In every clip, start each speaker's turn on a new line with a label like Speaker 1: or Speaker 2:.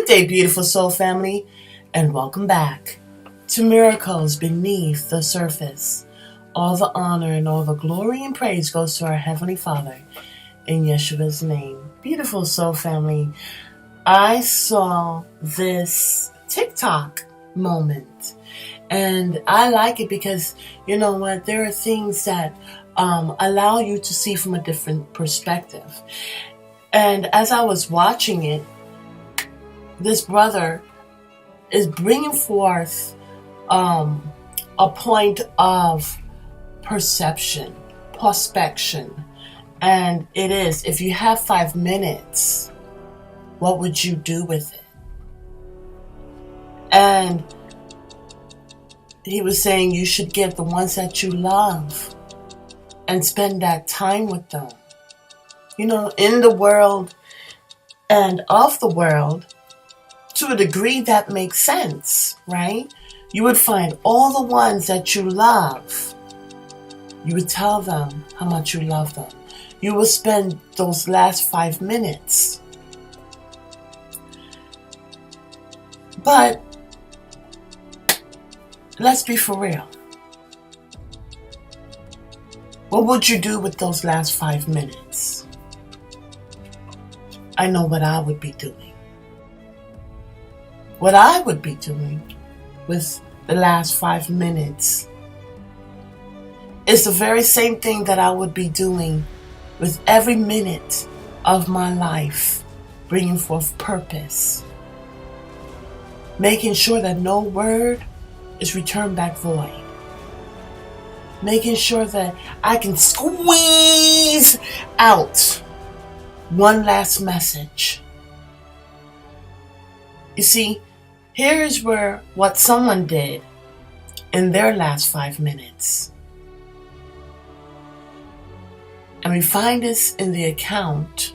Speaker 1: day, beautiful soul family, and welcome back to Miracles Beneath the Surface. All the honor and all the glory and praise goes to our Heavenly Father in Yeshua's name. Beautiful soul family, I saw this TikTok moment, and I like it because, you know what, there are things that allow you to see from a different perspective. And as I was watching it, this brother is bringing forth a point of perception, prospection. And it is, if you have 5 minutes, what would you do with it? And he was saying you should get the ones that you love and spend that time with them. You know, in the world and of the world, to a degree that makes sense, right? You would find all the ones that you love. You would tell them how much you love them. You will spend those last 5 minutes. But let's be for real. What would you do with those last 5 minutes? I know what I would be doing. What I would be doing with the last 5 minutes is the very same thing that I would be doing with every minute of my life, bringing forth purpose, making sure that no word is returned back void, making sure that I can squeeze out one last message. You see, here's where what someone did in their last 5 minutes. And we find this in the account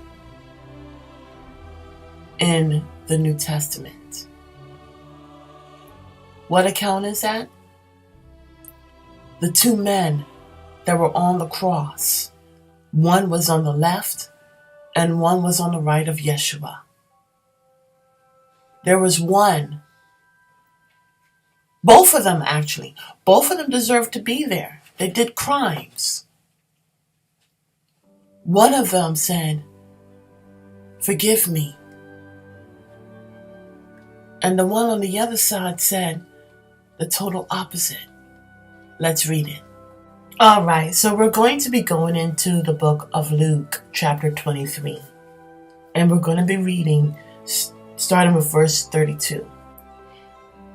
Speaker 1: in the New Testament. What account is that? The 2 men that were on the cross. One was on the left and one was on the right of Yeshua. There was one. Both of them deserved to be there. They did crimes. One of them said, "Forgive me." And the one on the other side said the total opposite. Let's read it. All right, so we're going to be going into the book of Luke, chapter 23. And we're going to be reading starting with verse 32.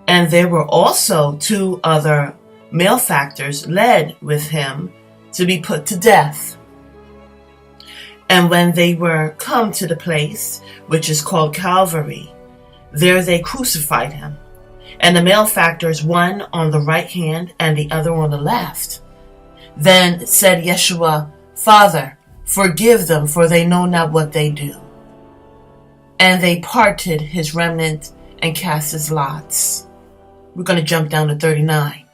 Speaker 1: And there were also 2 other malefactors led with him to be put to death. And when they were come to the place which is called Calvary, there they crucified him, and the malefactors, one on the right hand and the other on the left. Then said Yeshua, "Father, forgive them, for they know not what they do." And they parted his remnant and cast his lots. We're going to jump down to 39.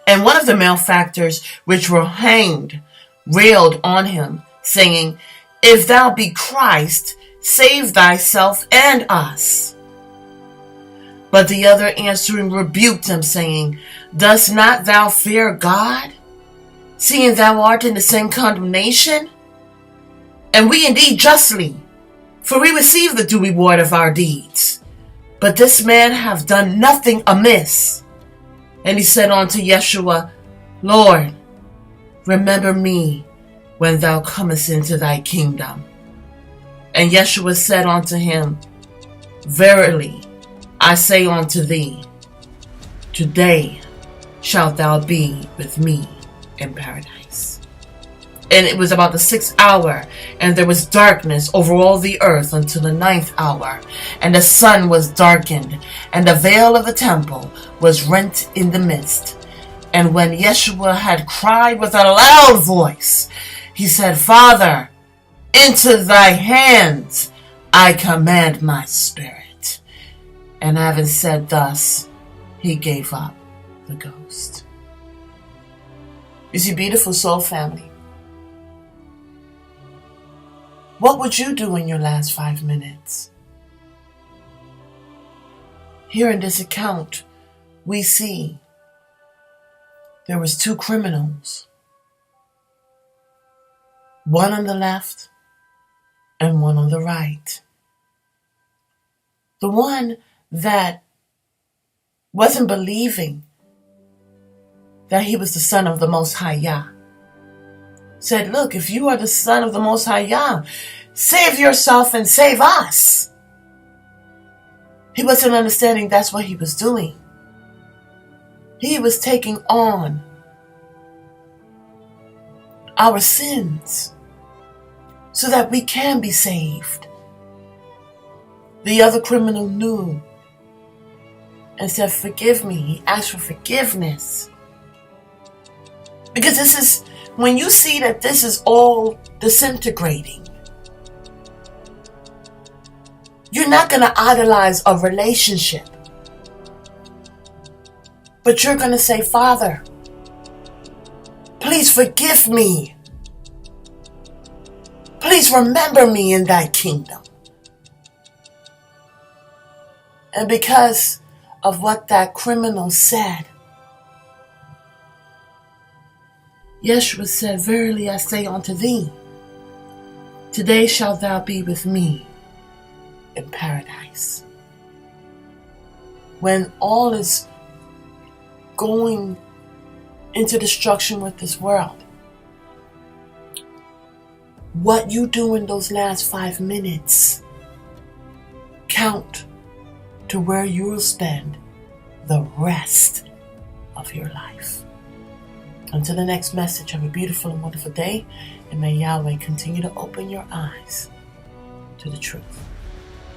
Speaker 1: And one of the malefactors which were hanged railed on him, saying, "If thou be Christ, save thyself and us." But the other answering rebuked him, saying, "Dost not thou fear God, seeing thou art in the same condemnation? And we indeed justly, for we receive the due reward of our deeds. But this man hath done nothing amiss." And he said unto Yeshua, "Lord, remember me when thou comest into thy kingdom." And Yeshua said unto him, "Verily I say unto thee, today shalt thou be with me in paradise." And it was about the 6th hour, and there was darkness over all the earth until the 9th hour. And the sun was darkened, and the veil of the temple was rent in the midst. And when Yeshua had cried with a loud voice, he said, "Father, into thy hands I command my spirit." And having said thus, he gave up the ghost. You see, beautiful soul family, what would you do in your last 5 minutes? Here in this account, we see there was two criminals, one on the left and one on the right. The one that wasn't believing that he was the son of the Most High Yah said, look, if you are the son of the Most High Yah, save yourself and save us. He wasn't understanding that's what he was doing. He was taking on our sins so that we can be saved. The other criminal knew and said, forgive me. He asked for forgiveness. Because this is, when you see that this is all disintegrating, you're not going to idolize a relationship. But you're going to say, Father, please forgive me. Please remember me in thy kingdom. And because of what that criminal said, Yeshua said, verily I say unto thee, today shalt thou be with me in paradise. When all is going into destruction with this world, what you do in those last 5 minutes count to where you will spend the rest of your life. Until the next message, have a beautiful and wonderful day, and may Yahweh continue to open your eyes to the truth.